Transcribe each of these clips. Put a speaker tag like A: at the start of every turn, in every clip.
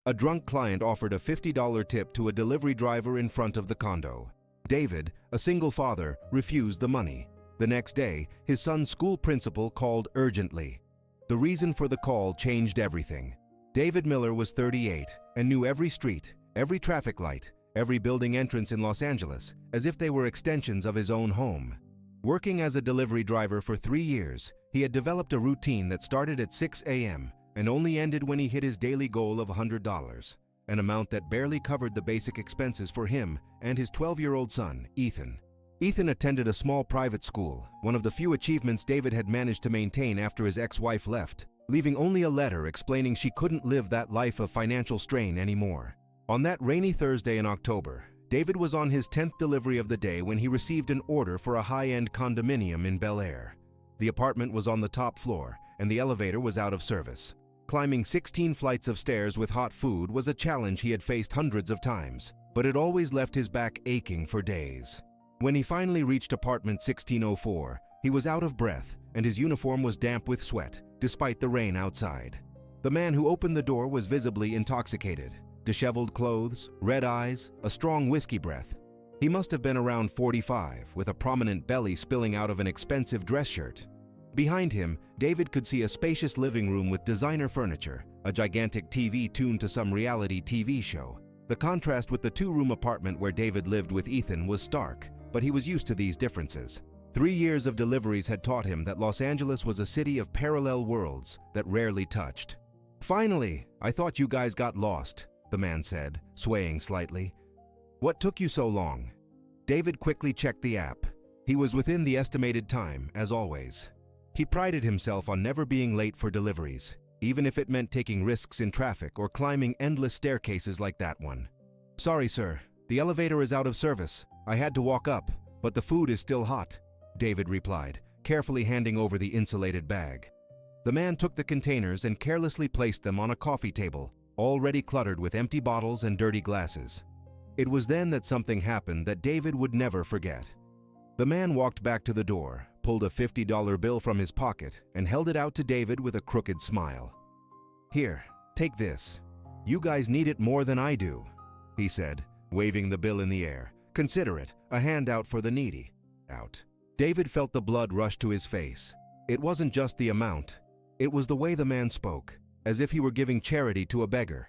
A: A drunk client offered a $50 tip to a delivery driver in front of the condo. David, a single father, refused the money. The next day, his son's school principal called urgently. The reason for the call changed everything. David Miller was 38 and knew every street, every traffic light, every building entrance in Los Angeles, as if they were extensions of his own home. Working as a delivery driver for 3 years, he had developed a routine that started at 6 a.m. and only ended when he hit his daily goal of $100, an amount that barely covered the basic expenses for him and his 12-year-old son, Ethan. Ethan attended a small private school, one of the few achievements David had managed to maintain after his ex-wife left, leaving only a letter explaining she couldn't live that life of financial strain anymore. On that rainy Thursday in October, David was on his 10th delivery of the day when he received an order for a high-end condominium in Bel Air. The apartment was on the top floor, and the elevator was out of service. Climbing 16 flights of stairs with hot food was a challenge he had faced hundreds of times, but it always left his back aching for days. When he finally reached apartment 1604, he was out of breath, and his uniform was damp with sweat, despite the rain outside. The man who opened the door was visibly intoxicated. Disheveled clothes, red eyes, a strong whiskey breath. He must have been around 45, with a prominent belly spilling out of an expensive dress shirt. Behind him, David could see a spacious living room with designer furniture, a gigantic TV tuned to some reality TV show. The contrast with the 2-room apartment where David lived with Ethan was stark, but he was used to these differences. 3 years of deliveries had taught him that Los Angeles was a city of parallel worlds that rarely touched. "Finally, I thought you guys got lost," the man said, swaying slightly. "What took you so long?" David quickly checked the app. He was within the estimated time, as always. He prided himself on never being late for deliveries, even if it meant taking risks in traffic or climbing endless staircases like that one. "Sorry, sir. The elevator is out of service. I had to walk up, but the food is still hot," David replied, carefully handing over the insulated bag. The man took the containers and carelessly placed them on a coffee table, already cluttered with empty bottles and dirty glasses. It was then that something happened that David would never forget. The man walked back to the door, pulled a $50 bill from his pocket, and held it out to David with a crooked smile. "Here, take this. You guys need it more than I do," he said, waving the bill in the air. "Consider it a handout for the needy." David felt the blood rush to his face. It wasn't just the amount. It was the way the man spoke, as if he were giving charity to a beggar.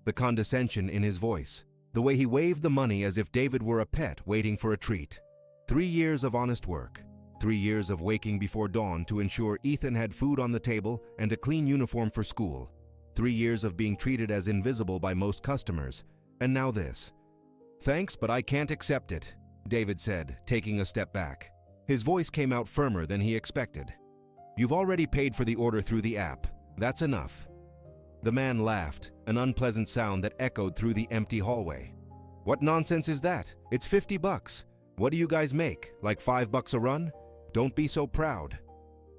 A: The condescension in his voice, the way he waved the money as if David were a pet waiting for a treat. 3 years of honest work. 3 years of waking before dawn to ensure Ethan had food on the table and a clean uniform for school. 3 years of being treated as invisible by most customers. And now this. "Thanks, but I can't accept it," David said, taking a step back. His voice came out firmer than he expected. "You've already paid for the order through the app. That's enough." The man laughed, an unpleasant sound that echoed through the empty hallway. "What nonsense is that? It's $50. What do you guys make? Like $5 a run? Don't be so proud."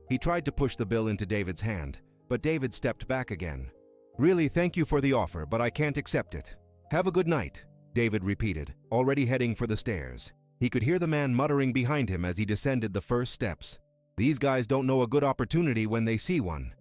A: He tried to push the bill into David's hand, but David stepped back again. "Really, thank you for the offer, but I can't accept it. Have a good night," David repeated, already heading for the stairs. He could hear the man muttering behind him as he descended the first steps. These guys don't know a good opportunity when they see one.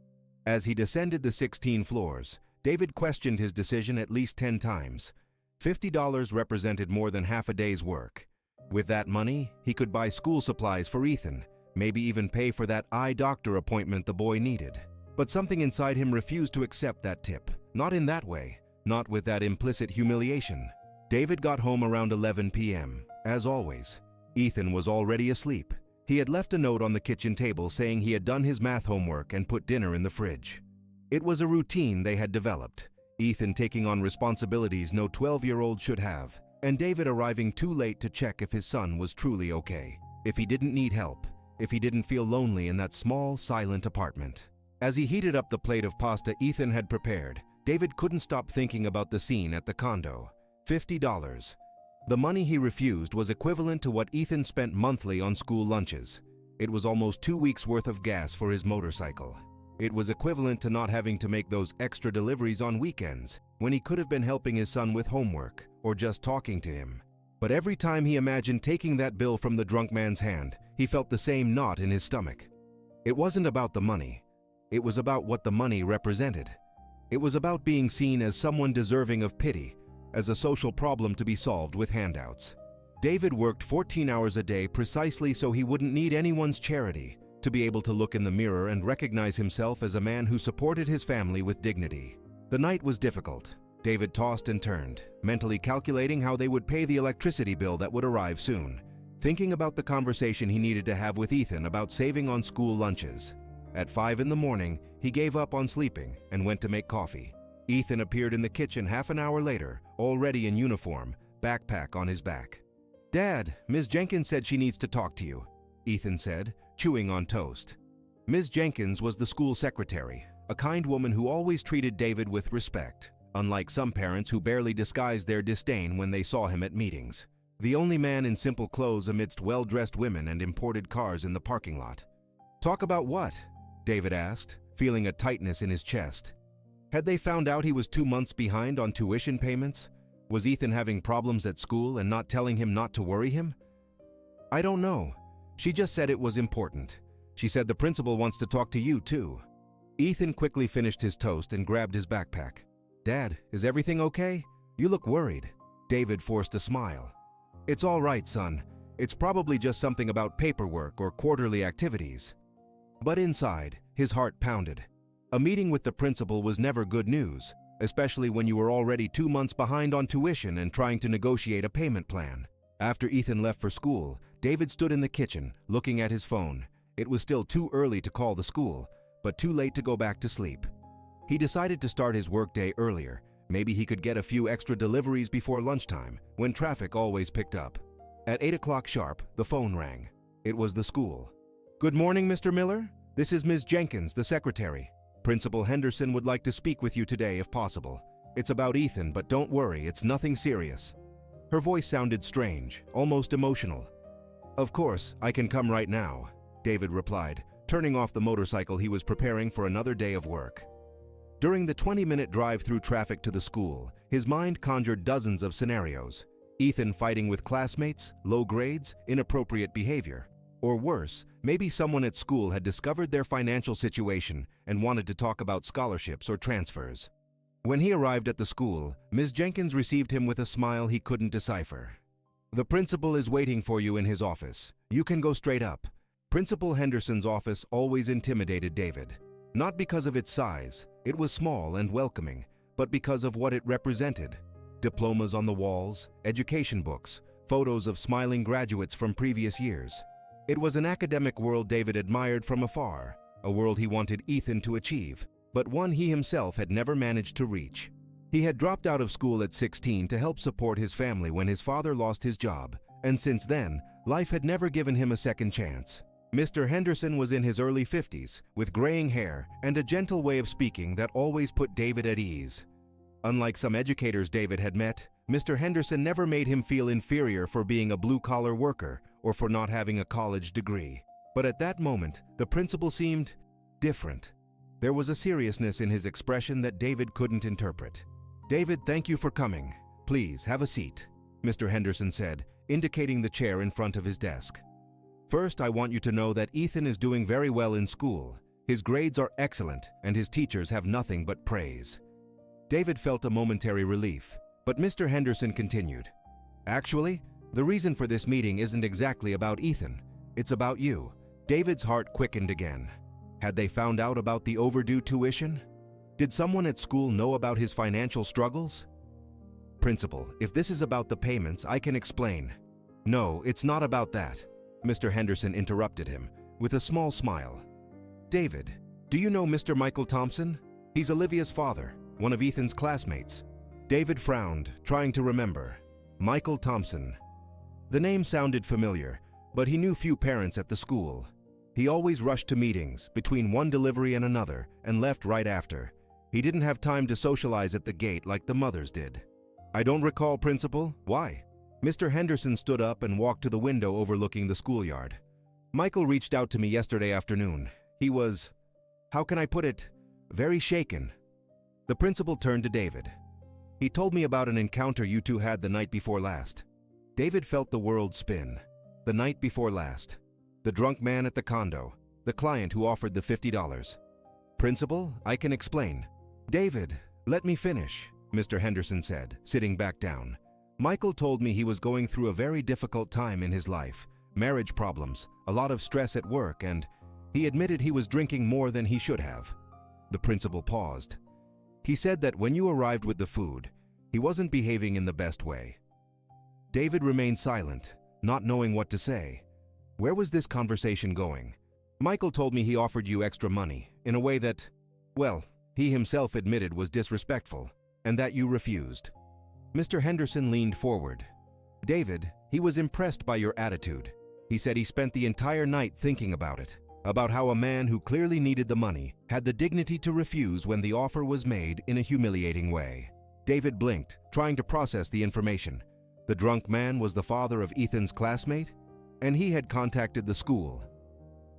A: As he descended the 16 floors, David questioned his decision at least 10 times. $50 represented more than half a day's work. With that money, he could buy school supplies for Ethan, maybe even pay for that eye doctor appointment the boy needed. But something inside him refused to accept that tip. Not in that way, not with that implicit humiliation. David got home around 11 p.m., as always. Ethan was already asleep. He had left a note on the kitchen table saying he had done his math homework and put dinner in the fridge. It was a routine they had developed, Ethan taking on responsibilities no 12-year-old should have, and David arriving too late to check if his son was truly okay, if he didn't need help, if he didn't feel lonely in that small, silent apartment. As he heated up the plate of pasta Ethan had prepared, David couldn't stop thinking about the scene at the condo. $50. The money he refused was equivalent to what Ethan spent monthly on school lunches. It was almost 2 weeks' worth of gas for his motorcycle. It was equivalent to not having to make those extra deliveries on weekends, when he could have been helping his son with homework or just talking to him. But every time he imagined taking that bill from the drunk man's hand, he felt the same knot in his stomach. It wasn't about the money. It was about what the money represented. It was about being seen as someone deserving of pity, as a social problem to be solved with handouts. David worked 14 hours a day precisely so he wouldn't need anyone's charity, to be able to look in the mirror and recognize himself as a man who supported his family with dignity. The night was difficult. David tossed and turned, mentally calculating how they would pay the electricity bill that would arrive soon, thinking about the conversation he needed to have with Ethan about saving on school lunches. At 5 in the morning, he gave up on sleeping and went to make coffee. Ethan appeared in the kitchen half an hour later, already in uniform, backpack on his back. "Dad, Ms. Jenkins said she needs to talk to you," Ethan said, chewing on toast. Ms. Jenkins was the school secretary, a kind woman who always treated David with respect, unlike some parents who barely disguised their disdain when they saw him at meetings. The only man in simple clothes amidst well-dressed women and imported cars in the parking lot. "Talk about what?" David asked, feeling a tightness in his chest. Had they found out he was 2 months behind on tuition payments? Was Ethan having problems at school and not telling him not to worry him? "I don't know. She just said it was important. She said the principal wants to talk to you too." Ethan quickly finished his toast and grabbed his backpack. "Dad, is everything okay? You look worried." David forced a smile. "It's all right, son. It's probably just something about paperwork or quarterly activities." But inside, his heart pounded. A meeting with the principal was never good news, especially when you were already 2 months behind on tuition and trying to negotiate a payment plan. After Ethan left for school, David stood in the kitchen, looking at his phone. It was still too early to call the school, but too late to go back to sleep. He decided to start his workday earlier. Maybe he could get a few extra deliveries before lunchtime, when traffic always picked up. At 8 o'clock sharp, the phone rang. It was the school. "Good morning, Mr. Miller. This is Ms. Jenkins, the secretary. Principal Henderson would like to speak with you today if possible. It's about Ethan, but don't worry, it's nothing serious." Her voice sounded strange, almost emotional. "Of course, I can come right now," David replied, turning off the motorcycle he was preparing for another day of work. During the 20-minute drive through traffic to the school, his mind conjured dozens of scenarios. Ethan fighting with classmates, low grades, inappropriate behavior. Or worse, maybe someone at school had discovered their financial situation and wanted to talk about scholarships or transfers. When he arrived at the school, Ms. Jenkins received him with a smile he couldn't decipher. "The principal is waiting for you in his office. You can go straight up." Principal Henderson's office always intimidated David. Not because of its size, it was small and welcoming, but because of what it represented. Diplomas on the walls, education books, photos of smiling graduates from previous years. It was an academic world David admired from afar, a world he wanted Ethan to achieve, but one he himself had never managed to reach. He had dropped out of school at 16 to help support his family when his father lost his job, and since then, life had never given him a second chance. Mr. Henderson was in his early 50s, with graying hair and a gentle way of speaking that always put David at ease. Unlike some educators David had met, Mr. Henderson never made him feel inferior for being a blue-collar worker or for not having a college degree. But at that moment, the principal seemed different. There was a seriousness in his expression that David couldn't interpret. "David, thank you for coming. Please, have a seat," Mr. Henderson said, indicating the chair in front of his desk. "First, I want you to know that Ethan is doing very well in school. His grades are excellent, and his teachers have nothing but praise." David felt a momentary relief, but Mr. Henderson continued. "Actually, the reason for this meeting isn't exactly about Ethan. It's about you." David's heart quickened again. Had they found out about the overdue tuition? Did someone at school know about his financial struggles? "Principal, if this is about the payments, I can explain." "No, it's not about that," Mr. Henderson interrupted him, with a small smile. "David, do you know Mr. Michael Thompson? He's Olivia's father, one of Ethan's classmates." David frowned, trying to remember. Michael Thompson. The name sounded familiar, but he knew few parents at the school. He always rushed to meetings, between one delivery and another, and left right after. He didn't have time to socialize at the gate like the mothers did. "I don't recall, Principal. Why?" Mr. Henderson stood up and walked to the window overlooking the schoolyard. "Michael reached out to me yesterday afternoon. He was, how can I put it, very shaken." The principal turned to David. "He told me about an encounter you two had the night before last." David felt the world spin. The night before last. The drunk man at the condo. The client who offered the $50. "Principal, I can explain. David, let me finish, Mr. Henderson said, sitting back down. Michael told me he was going through a very difficult time in his life, marriage problems, a lot of stress at work, and he admitted he was drinking more than he should have. The principal paused. He said that when you arrived with the food, he wasn't behaving in the best way. David remained silent, not knowing what to say. Where was this conversation going? Michael told me he offered you extra money, in a way that, well, he himself admitted was disrespectful, and that you refused. Mr. Henderson leaned forward. David, he was impressed by your attitude. He said he spent the entire night thinking about it, about how a man who clearly needed the money had the dignity to refuse when the offer was made in a humiliating way. David blinked, trying to process the information. The drunk man was the father of Ethan's classmate, and he had contacted the school.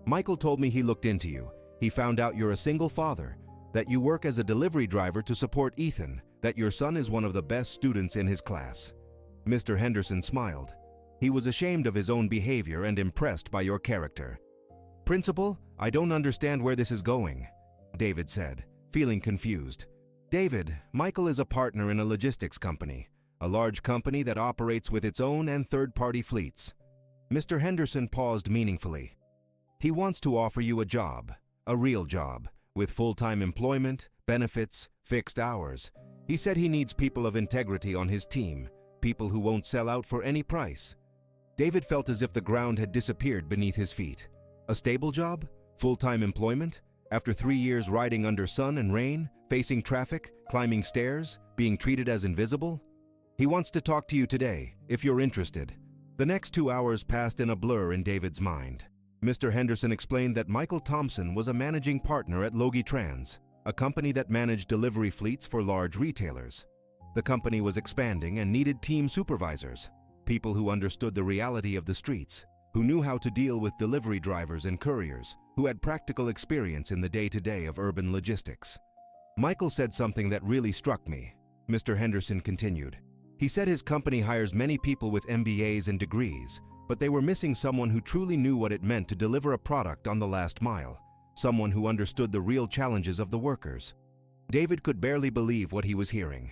A: Michael told me he looked into you. He found out you're a single father, that you work as a delivery driver to support Ethan, that your son is one of the best students in his class. Mr. Henderson smiled. He was ashamed of his own behavior and impressed by your character. Principal, I don't understand where this is going, David said, feeling confused. David, Michael is a partner in a logistics company, a large company that operates with its own and third-party fleets. Mr. Henderson paused meaningfully. He wants to offer you a job, a real job, with full-time employment, benefits, fixed hours. He said he needs people of integrity on his team, people who won't sell out for any price. David felt as if the ground had disappeared beneath his feet. A stable job? Full-time employment? After 3 years riding under sun and rain, facing traffic, climbing stairs, being treated as invisible? He wants to talk to you today, if you're interested. The next 2 hours passed in a blur in David's mind. Mr. Henderson explained that Michael Thompson was a managing partner at Logie Trans, a company that managed delivery fleets for large retailers. The company was expanding and needed team supervisors, people who understood the reality of the streets, who knew how to deal with delivery drivers and couriers, who had practical experience in the day-to-day of urban logistics. Michael said something that really struck me. Mr. Henderson continued. He said his company hires many people with MBAs and degrees, but they were missing someone who truly knew what it meant to deliver a product on the last mile, someone who understood the real challenges of the workers. David could barely believe what he was hearing.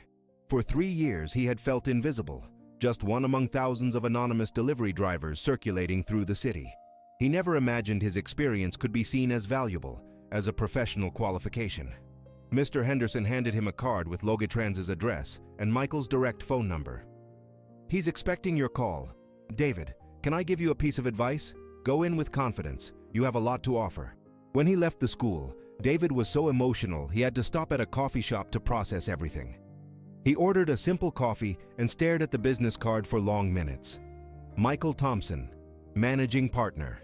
A: For 3 years, he had felt invisible, just one among thousands of anonymous delivery drivers circulating through the city. He never imagined his experience could be seen as valuable, as a professional qualification. Mr. Henderson handed him a card with Logitrans's address and Michael's direct phone number. He's expecting your call. David, can I give you a piece of advice? Go in with confidence. You have a lot to offer. When he left the school, David was so emotional he had to stop at a coffee shop to process everything. He ordered a simple coffee and stared at the business card for long minutes. Michael Thompson, managing partner.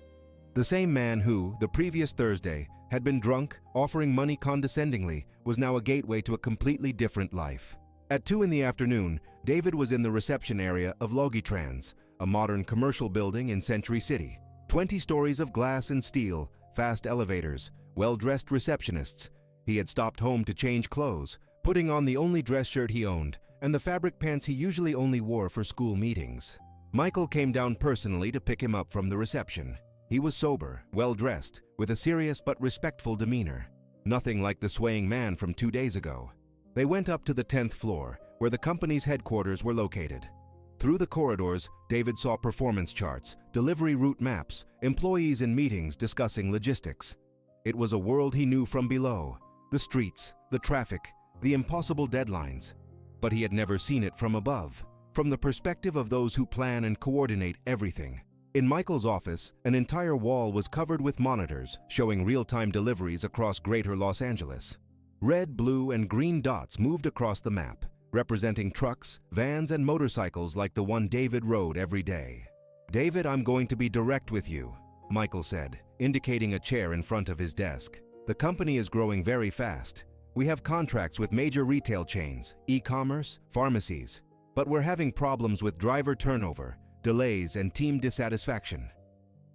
A: The same man who, the previous Thursday, had been drunk, offering money condescendingly, was now a gateway to a completely different life. At 2 in the afternoon, David was in the reception area of Logitrans, a modern commercial building in Century City. 20 stories of glass and steel, fast elevators, well-dressed receptionists. He had stopped home to change clothes, putting on the only dress shirt he owned and the fabric pants he usually only wore for school meetings. Michael came down personally to pick him up from the reception. He was sober, well-dressed, with a serious but respectful demeanor. Nothing like the swaying man from 2 days ago. They went up to the 10th floor, where the company's headquarters were located. Through the corridors, David saw performance charts, delivery route maps, employees in meetings discussing logistics. It was a world he knew from below, the streets, the traffic, the impossible deadlines. But he had never seen it from above, from the perspective of those who plan and coordinate everything. In Michael's office, an entire wall was covered with monitors showing real-time deliveries across Greater Los Angeles. Red, blue, and green dots moved across the map, representing trucks, vans, and motorcycles like the one David rode every day. David, I'm going to be direct with you, Michael said, indicating a chair in front of his desk. The company is growing very fast. We have contracts with major retail chains, e-commerce, pharmacies, but we're having problems with driver turnover, delays, and team dissatisfaction.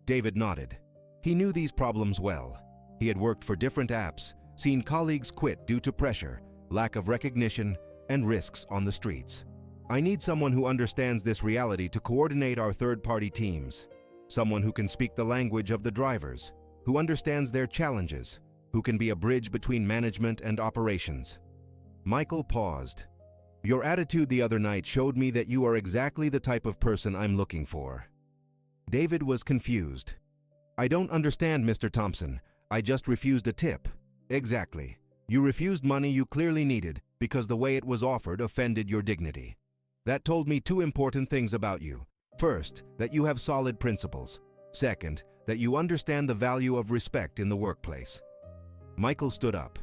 A: David nodded. He knew these problems well. He had worked for different apps, seen colleagues quit due to pressure, lack of recognition, and risks on the streets. I need someone who understands this reality to coordinate our third-party teams. Someone who can speak the language of the drivers, who understands their challenges, who can be a bridge between management and operations. Michael paused. "Your attitude the other night showed me that you are exactly the type of person I'm looking for." David was confused. "I don't understand, Mr. Thompson. I just refused a tip." "Exactly. You refused money you clearly needed because the way it was offered offended your dignity. That told me two important things about you. First, that you have solid principles. Second, that you understand the value of respect in the workplace." Michael stood up.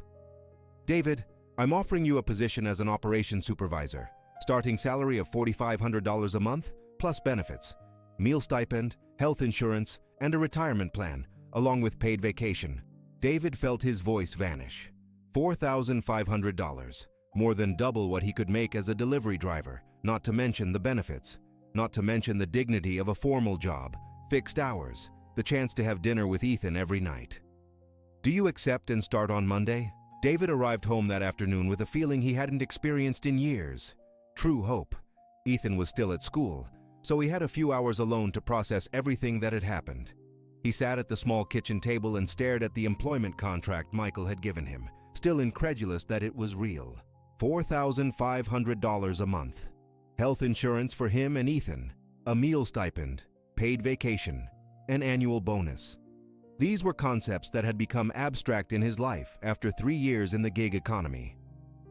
A: "David, I'm offering you a position as an operations supervisor. Starting salary of $4,500 a month, plus benefits, meal stipend, health insurance, and a retirement plan, along with paid vacation." David felt his voice vanish. $4,500, more than double what he could make as a delivery driver, not to mention the benefits, not to mention the dignity of a formal job, fixed hours, the chance to have dinner with Ethan every night. "Do you accept and start on Monday?" David arrived home that afternoon with a feeling he hadn't experienced in years. True hope. Ethan was still at school, so he had a few hours alone to process everything that had happened. He sat at the small kitchen table and stared at the employment contract Michael had given him, still incredulous that it was real. $4,500 a month. Health insurance for him and Ethan, a meal stipend, paid vacation, an annual bonus. These were concepts that had become abstract in his life after 3 years in the gig economy.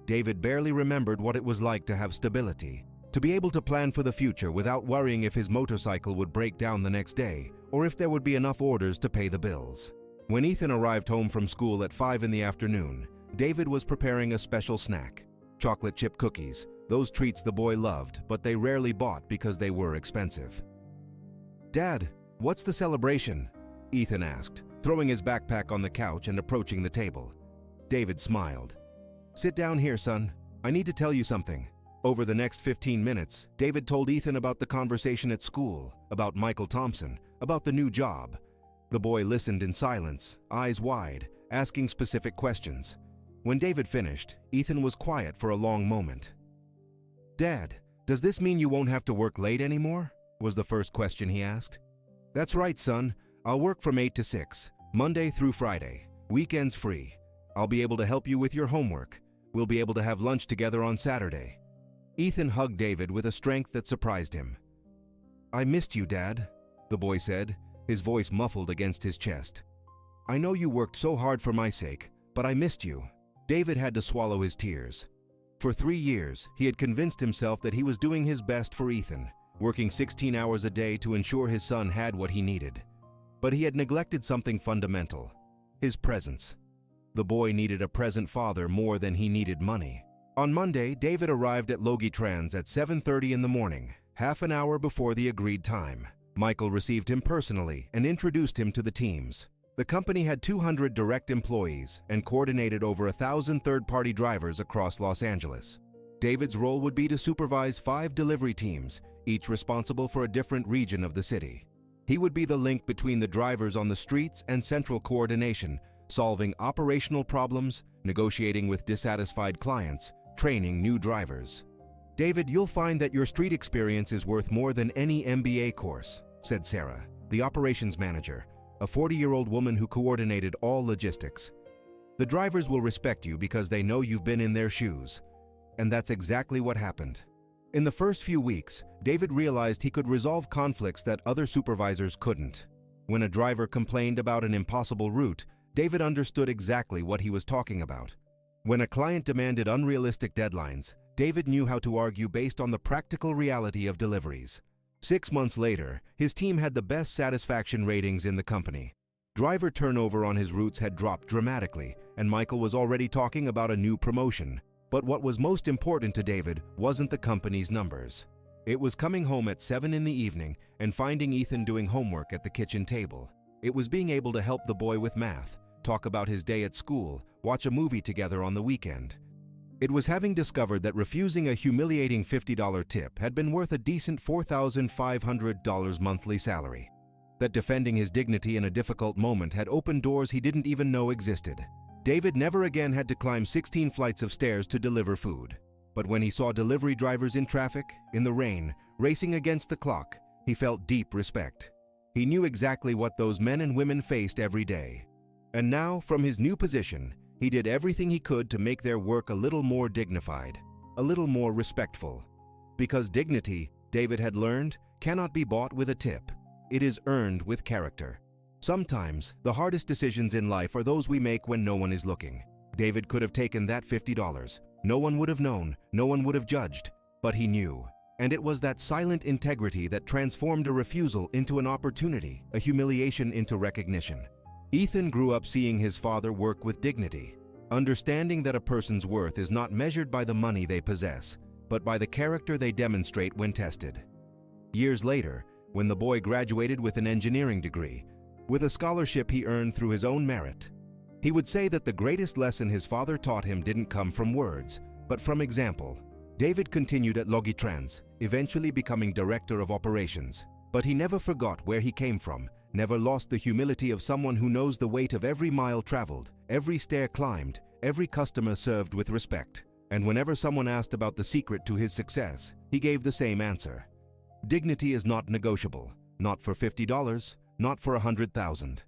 A: David barely remembered what it was like to have stability, to be able to plan for the future without worrying if his motorcycle would break down the next day or if there would be enough orders to pay the bills. When Ethan arrived home from school at 5 in the afternoon, David was preparing a special snack, chocolate chip cookies, those treats the boy loved, but they rarely bought because they were expensive. "Dad, what's the celebration?" Ethan asked, throwing his backpack on the couch and approaching the table. David smiled. "Sit down here, son. I need to tell you something." Over the next 15 minutes, David told Ethan about the conversation at school, about Michael Thompson, about the new job. The boy listened in silence, eyes wide, asking specific questions. When David finished, Ethan was quiet for a long moment. "Dad, does this mean you won't have to work late anymore?" was the first question he asked. "That's right, son. I'll work from 8 to 6, Monday through Friday. Weekends free. I'll be able to help you with your homework. We'll be able to have lunch together on Saturday." Ethan hugged David with a strength that surprised him. "I missed you, Dad," the boy said, his voice muffled against his chest. "I know you worked so hard for my sake, but I missed you." David had to swallow his tears. For 3 years, he had convinced himself that he was doing his best for Ethan, working 16 hours a day to ensure his son had what he needed. But he had neglected something fundamental: his presence. The boy needed a present father more than he needed money. On Monday, David arrived at Logie Trans at 7:30 in the morning, half an hour before the agreed time. Michael received him personally and introduced him to the teams. The company had 200 direct employees and coordinated over 1,000 third-party drivers across Los Angeles. David's role would be to supervise 5 delivery teams, each responsible for a different region of the city. He would be the link between the drivers on the streets and central coordination, solving operational problems, negotiating with dissatisfied clients, training new drivers. "David, you'll find that your street experience is worth more than any MBA course," said Sarah, the operations manager, a 40-year-old woman who coordinated all logistics. "The drivers will respect you because they know you've been in their shoes." And that's exactly what happened. In the first few weeks, David realized he could resolve conflicts that other supervisors couldn't. When a driver complained about an impossible route, David understood exactly what he was talking about. When a client demanded unrealistic deadlines, David knew how to argue based on the practical reality of deliveries. 6 months later, his team had the best satisfaction ratings in the company. Driver turnover on his routes had dropped dramatically, and Michael was already talking about a new promotion. But what was most important to David wasn't the company's numbers. It was coming home at 7 in the evening and finding Ethan doing homework at the kitchen table. It was being able to help the boy with math, talk about his day at school, watch a movie together on the weekend. It was having discovered that refusing a humiliating $50 tip had been worth a decent $4,500 monthly salary. That defending his dignity in a difficult moment had opened doors he didn't even know existed. David never again had to climb 16 flights of stairs to deliver food. But when he saw delivery drivers in traffic, in the rain, racing against the clock, he felt deep respect. He knew exactly what those men and women faced every day. And now, from his new position, he did everything he could to make their work a little more dignified, a little more respectful. Because dignity, David had learned, cannot be bought with a tip. It is earned with character. Sometimes, the hardest decisions in life are those we make when no one is looking. David could have taken that $50. No one would have known, no one would have judged, but he knew. And it was that silent integrity that transformed a refusal into an opportunity, a humiliation into recognition. Ethan grew up seeing his father work with dignity, understanding that a person's worth is not measured by the money they possess, but by the character they demonstrate when tested. Years later, when the boy graduated with an engineering degree, with a scholarship he earned through his own merit, he would say that the greatest lesson his father taught him didn't come from words, but from example. David continued at Logitrans, eventually becoming director of operations. But he never forgot where he came from, never lost the humility of someone who knows the weight of every mile traveled, every stair climbed, every customer served with respect. And whenever someone asked about the secret to his success, he gave the same answer. Dignity is not negotiable, not for $50, not for $100,000.